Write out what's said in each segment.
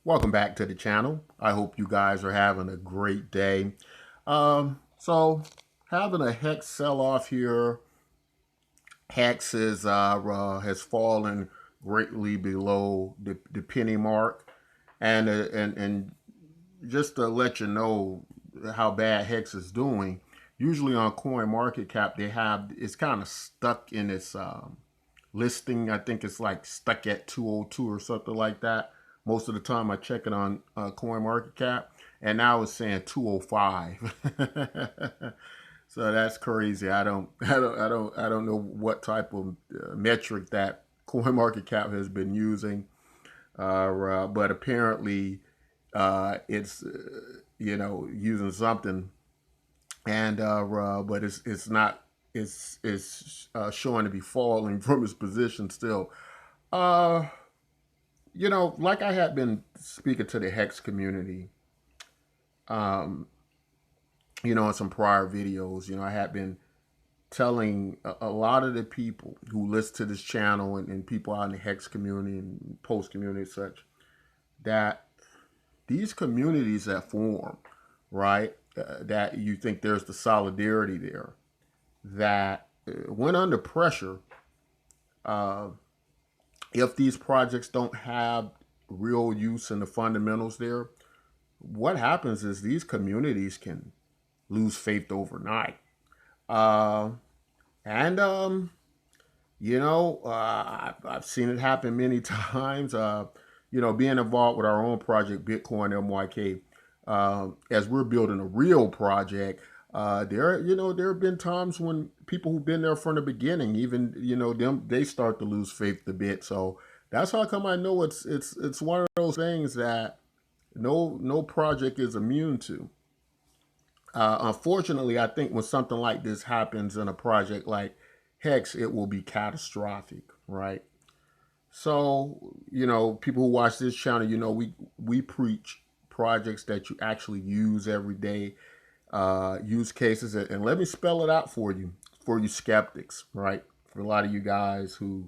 Welcome back to the channel. I hope you guys are having a great day. So having a hex sell-off here. Hex has fallen greatly below the penny mark, and just to let you know how bad Hex is doing. Usually on Coin Market Cap, they have it's kind of stuck in its listing. I think it's like stuck at 202 or something like that. Most of the time I check it on Coin Market Cap, and now it's saying 205. So that's crazy. I don't know what type of metric that Coin Market Cap has been using, but apparently it's using something, and but it's not. It's showing to be falling from its position still. Uh, like I had been speaking to the Hex community, um, in some prior videos, I had been telling a lot of the people who listen to this channel and people out in the Hex community and post community and such, that these communities that form, right, that you think there's the solidarity there, that when under pressure, uh, if these projects don't have real use in the fundamentals there, what happens is these communities can lose faith overnight. Uh, and I've seen it happen many times. Being involved with our own project, Btcmyk, as we're building a real project, there have been times when people who've been there from the beginning, even they start to lose faith a bit. So that's how come I know it's one of those things that no project is immune to. Unfortunately, I think when something like this happens in a project like Hex, it will be catastrophic, right? So, people who watch this channel, we preach projects that you actually use every day, use cases, and let me spell it out for you skeptics, right? For a lot of you guys who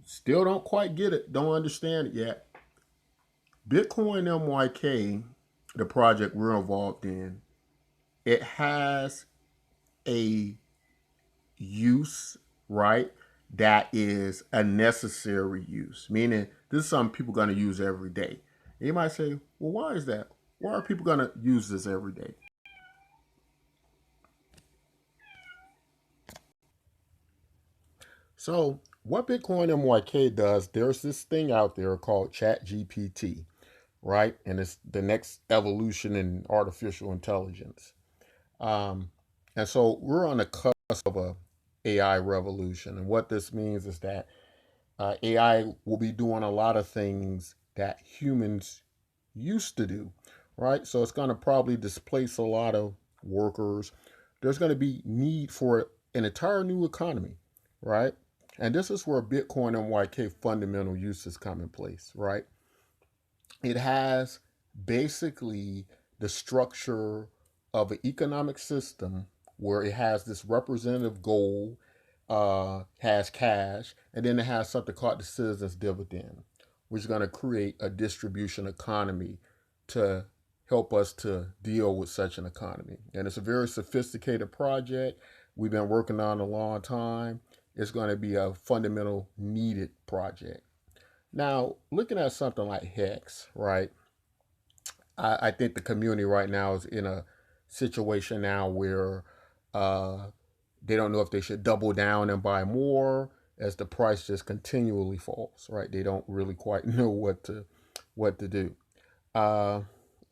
still don't quite get it, don't understand it yet. Btcmyk, the project we're involved in, it has a use, right? That is a necessary use, meaning this is something people are going to use every day. And you might say, well, why is that? Why are people going to use this every day? So, what Btcmyk does, there's this thing out there called ChatGPT, right? And it's the next evolution in artificial intelligence. Um, and so we're on the cusp of a AI revolution. And what this means is that AI will be doing a lot of things that humans used to do, right? So it's going to probably displace a lot of workers. There's going to be need for an entire new economy, right? And this is where Bitcoin and YK fundamental uses come in place, right? It has basically the structure of an economic system where it has this representative goal, has cash, and then it has something called the citizens dividend, which is going to create a distribution economy to help us to deal with such an economy. And it's a very sophisticated project. We've been working on it a long time. It's going to be a fundamental needed project. Now, looking at something like Hex, right? I think the community right now is in a situation now where uh, they don't know if they should double down and buy more as the price just continually falls, right? They don't really quite know what to do. Uh,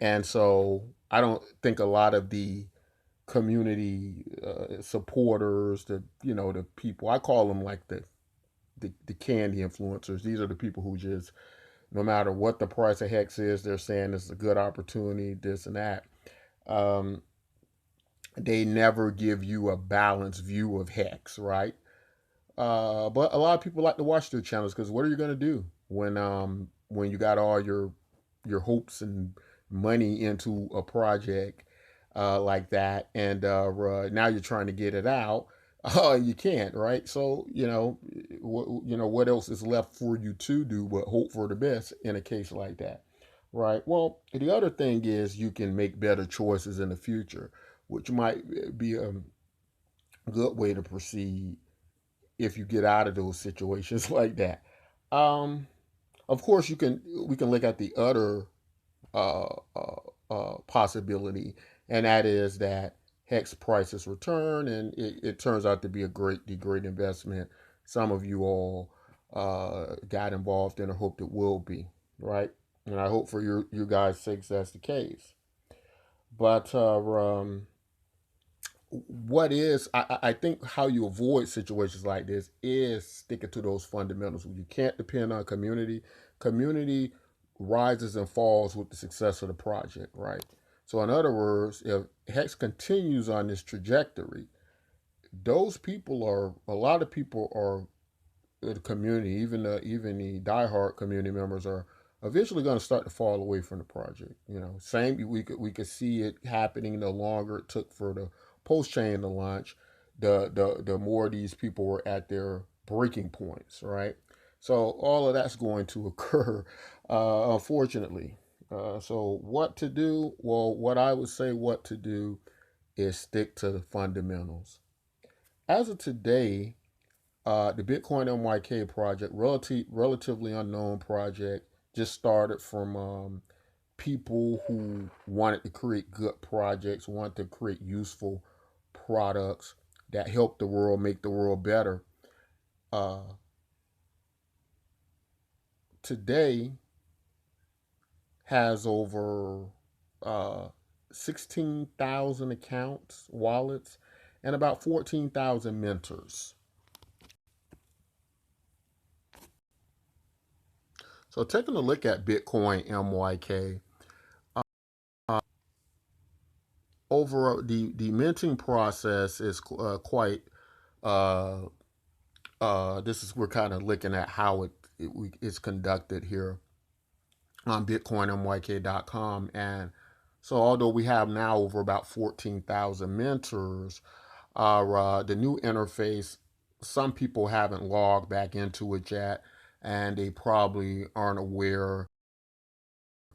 and so I don't think a lot of the community supporters, the people, I call them like the candy influencers. These are the people who just, no matter what the price of Hex is, they're saying it's a good opportunity, this and that. Um, they never give you a balanced view of Hex, right? But a lot of people like to watch their channels because what are you going to do when you got all your hopes and money into a project like that, and now you're trying to get it out? You can't, right? So what else is left for you to do but hope for the best in a case like that? right? Well, the other thing is you can make better choices in the future, which might be a good way to proceed if you get out of those situations like that. Um, of course, we can look at the other possibility, and that is that Hex prices return, and it turns out to be a great investment. Some of you all got involved in, or hoped it will be, right? And I hope for you guys' sakes that's the case. But what is I think how you avoid situations like this is sticking to those fundamentals. You can't depend on community. Community rises and falls with the success of the project, right? So in other words, if Hex continues on this trajectory, those people are a lot of people are the community, even the diehard community members are eventually going to start to fall away from the project. You know, same we could see it happening. The longer it took for the post chain to launch, the more these people were at their breaking points, right? So all of that's going to occur, unfortunately. So what to do? Well, what I would say what to do is stick to the fundamentals. As of today, the Bitcoin project, relatively unknown project, just started from people who wanted to create good projects, wanted to create useful products that help the world, make the world better. Uh, Today has over uh, 16,000 accounts, wallets, and about 14,000 mentors. So taking a look at Btcmyk, over the minting process is quite uh, this is we're kind of looking at how it's conducted here on bitcoinmyk.com. And so although we have now over about 14,000 mentors, the new interface, some people haven't logged back into it yet, and they probably aren't aware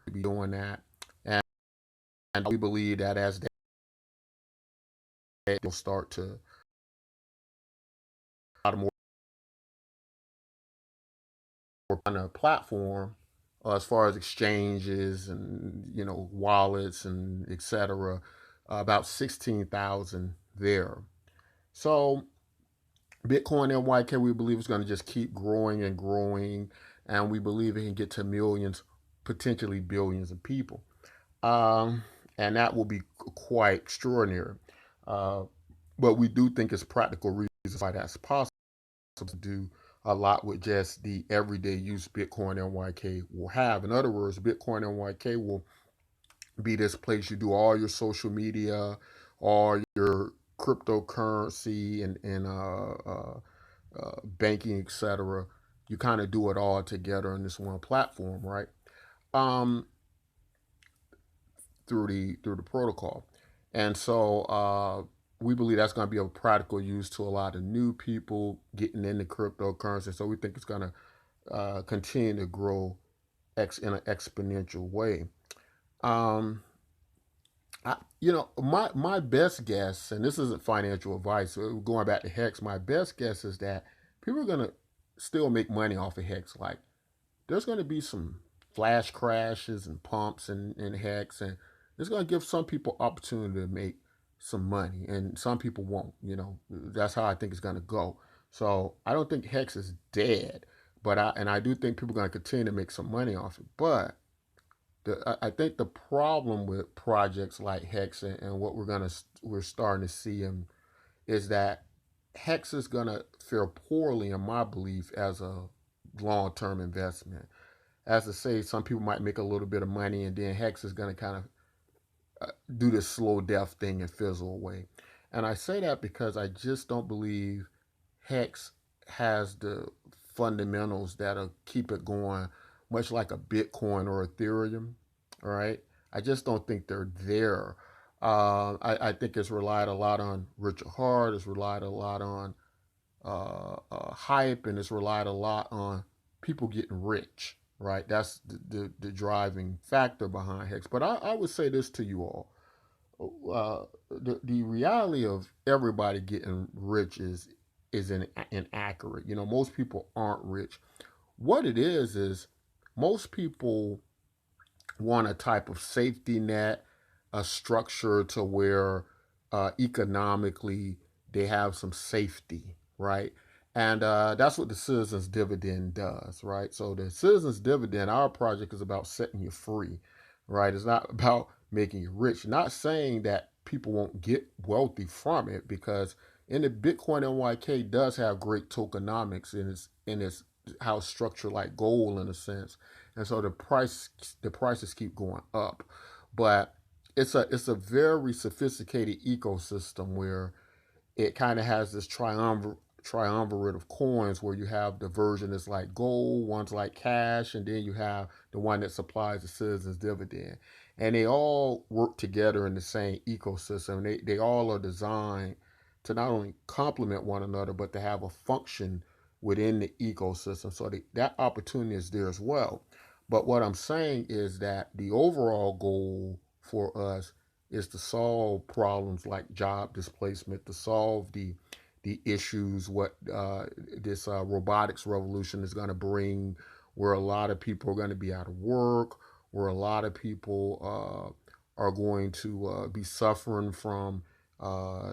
to be doing that. And we believe that as they'll start to a lot more on a platform, as far as exchanges and wallets and etc. About 16,000 there. So Bitcoin NYK, we believe is going to just keep growing and growing, and we believe it can get to millions, potentially billions of people, um, and that will be quite extraordinary. Uh, but we do think it's practical reasons why that's possible to do a lot with just the everyday use Bitcoin NYK will have. In other words, Bitcoin NYK will be this place you do all your social media, all your cryptocurrency and banking, etc. You kind of do it all together in this one platform, right? Um, through the protocol, and so we believe that's going to be of practical use to a lot of new people getting into cryptocurrency. So we think it's going to continue to grow in an exponential way. Um, my best guess, and this isn't financial advice, so going back to Hex, my best guess is that people are going to still make money off of Hex. Like, there's going to be some flash crashes and pumps and Hex, and it's going to give some people opportunity to make some money, and some people won't. That's how I think it's going to go. So I don't think Hex is dead, but I do think people are going to continue to make some money off it. But I think the problem with projects like Hex and what we're starting to see is that Hex is gonna fare poorly, in my belief, as a long-term investment. As to say, some people might make a little bit of money, and then Hex is gonna kind of do this slow death thing and fizzle away. And I say that because I just don't believe Hex has the fundamentals that'll keep it going, much like a Bitcoin or Ethereum. All right. I just don't think they're there. I think it's relied a lot on Richard Hart, it's relied a lot on hype, and it's relied a lot on people getting rich. right? That's the driving factor behind Hex. But I would say this to you all. The reality of everybody getting rich is inaccurate. You know, most people aren't rich. What it is most people want a type of safety net, a structure to where economically they have some safety, right? And that's what the citizens dividend does, right? So the citizens dividend, our project is about setting you free, right? It's not about making you rich. Not saying that people won't get wealthy from it, because in the Bitcoin NYK does have great tokenomics in its how it's structured like gold in a sense, and so the prices keep going up. But it's a very sophisticated ecosystem where it kind of has this triumvirate of coins, where you have the version that's like gold, one's like cash, and then you have the one that supplies the citizens dividend. And they all work together in the same ecosystem. They all are designed to not only complement one another, but to have a function within the ecosystem. So that opportunity is there as well. But what I'm saying is that the overall goal for us is to solve problems like job displacement, to solve the issues what this robotics revolution is going to bring, where a lot of people are going to be out of work, where a lot of people are going to be suffering from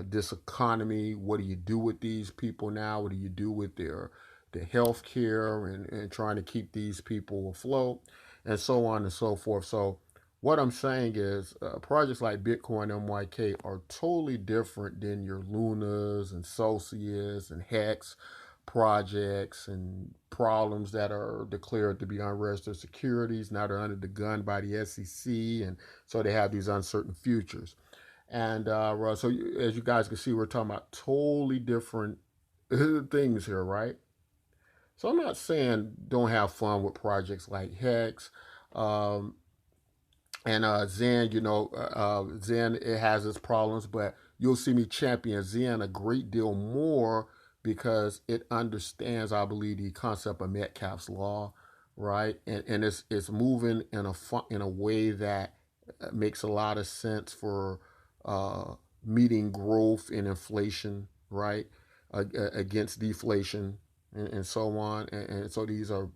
this economy. What do you do with these people now? What do you do with their health care, and trying to keep these people afloat, and so on and so forth. So what I'm saying is projects like Bitcoin MYK are totally different than your Lunas and Celsius and Hex projects, and problems that are declared to be unregistered securities. Now they're under the gun by the SEC, and so they have these uncertain futures. And so as you guys can see, we're talking about totally different things here, right? So I'm not saying don't have fun with projects like Hex. Um, and Zen, Zen, it has its problems, but you'll see me champion Zen a great deal more, because it understands, I believe, the concept of Metcalfe's law, right? And it's moving in a way that makes a lot of sense for uh, meeting growth and inflation, right? Against deflation, and so on. And so these are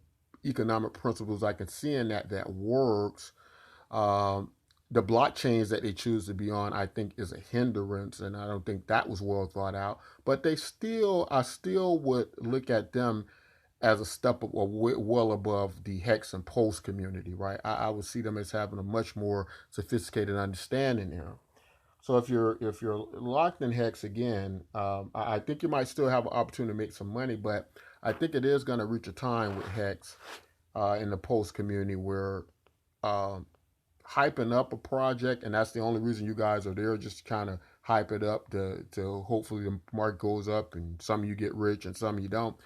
economic principles I can see in that works. The blockchains that they choose to be on, I think, is a hindrance, and I don't think that was well thought out. But I still would look at them as a step well above the Hex and Pulse community, right? I would see them as having a much more sophisticated understanding there. So if you're locked in Hex again, I think you might still have an opportunity to make some money, but I think it is going to reach a time with Hex in the Pulse community where um, hyping up a project, and that's the only reason you guys are there, just to kind of hype it up to hopefully the market goes up and some of you get rich and some of you don't.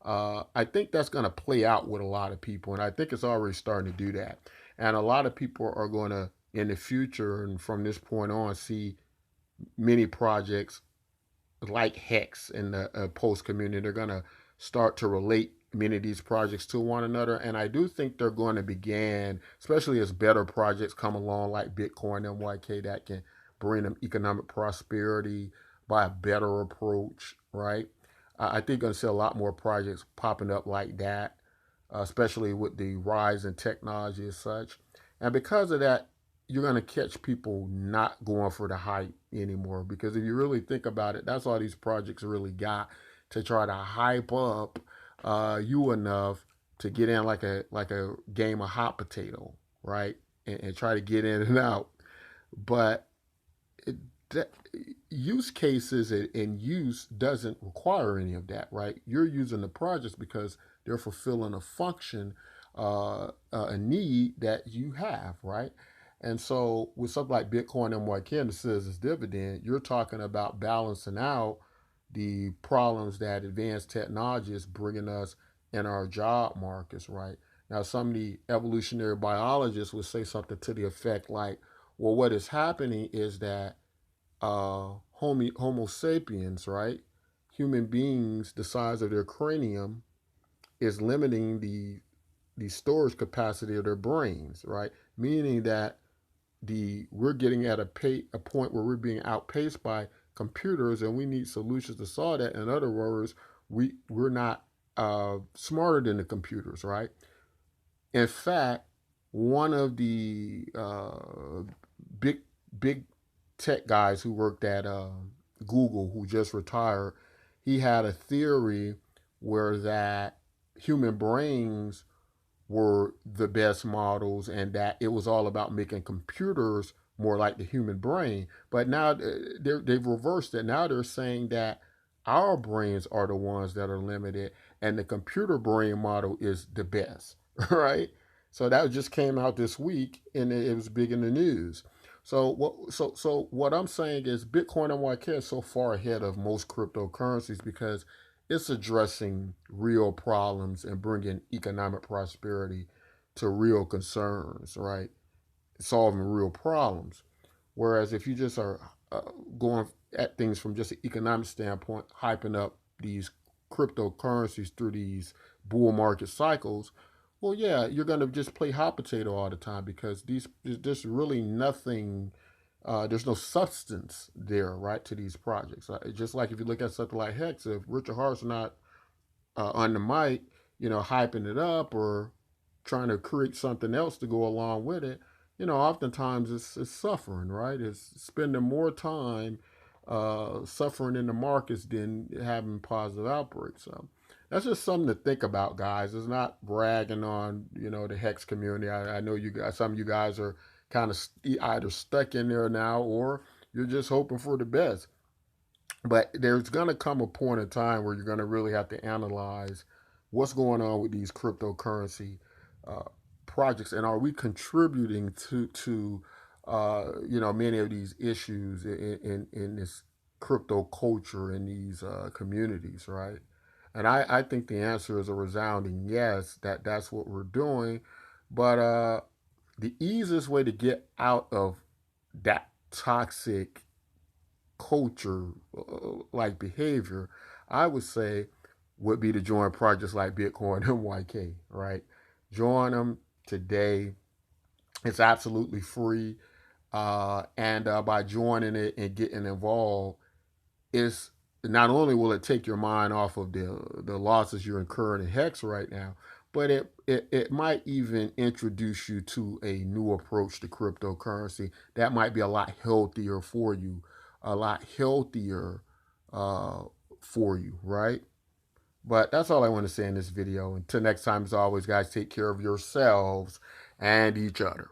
I think that's going to play out with a lot of people, and I think it's already starting to do that. And a lot of people are going to, in the future and from this point on, see many projects like Hex in the post community. They're going to start to relate many of these projects to one another. And I do think they're going to begin, especially as better projects come along like Bitcoin MYK, that can bring them economic prosperity by a better approach, right? I think you're going to see a lot more projects popping up like that, especially with the rise in technology as such. And because of that, you're going to catch people not going for the hype anymore. Because if you really think about it, that's all these projects really got, to try to hype up you enough to get in like a game of hot potato, right? And try to get in and out. But it, that, use cases and use doesn't require any of that, right? You're using the projects because they're fulfilling a function, a need that you have, right? And so with something like Bitcoin MYK and the citizens dividend, you're talking about balancing out the problems that advanced technology is bringing us in our job markets, right? Now, some of the evolutionary biologists would say something to the effect like, well, what is happening is that Homo sapiens, right? Human beings, the size of their cranium is limiting the the storage capacity of their brains, right? Meaning that we're getting at a point where we're being outpaced by computers, and we need solutions to solve that. In other words, we're not smarter than the computers, right? In fact, one of the big big tech guys who worked at Google, who just retired, he had a theory where that human brains were the best models, and that it was all about making computers more like the human brain. But now they've reversed it. Now they're saying that our brains are the ones that are limited, and the computer brain model is the best, right? So that just came out this week, and it was big in the news. So what I'm saying is Bitcoin MYK is so far ahead of most cryptocurrencies because it's addressing real problems and bringing economic prosperity to real concerns, right? Solving real problems. Whereas if you just are going at things from just an economic standpoint, hyping up these cryptocurrencies through these bull market cycles, well, yeah, you're going to just play hot potato all the time because there's really nothing. There's no substance there, right, to these projects. Just like if you look at something like Hex, if Richard Hart's not on the mic, hyping it up or trying to create something else to go along with it, oftentimes it's suffering, right? It's spending more time suffering in the markets than having positive outbreaks. So that's just something to think about, guys. It's not bragging on, the Hex community. I know you guys, some of you guys are kind of either stuck in there now or you're just hoping for the best. But there's going to come a point in time where you're going to really have to analyze what's going on with these cryptocurrency uh, projects, and are we contributing to many of these issues in this crypto culture in these communities, right? And I think the answer is a resounding yes. That's what we're doing, but the easiest way to get out of that toxic culture like behavior, I would say, would be to join projects like Bitcoin MYK, right? Join them today. It's absolutely free. And by joining it and getting involved, it's not only will it take your mind off of the losses you're incurring in Hex right now, but it might even introduce you to a new approach to cryptocurrency that might be a lot healthier for you, a lot healthier uh, for you, right? But that's all I want to say in this video. Until next time, as always, guys, take care of yourselves and each other.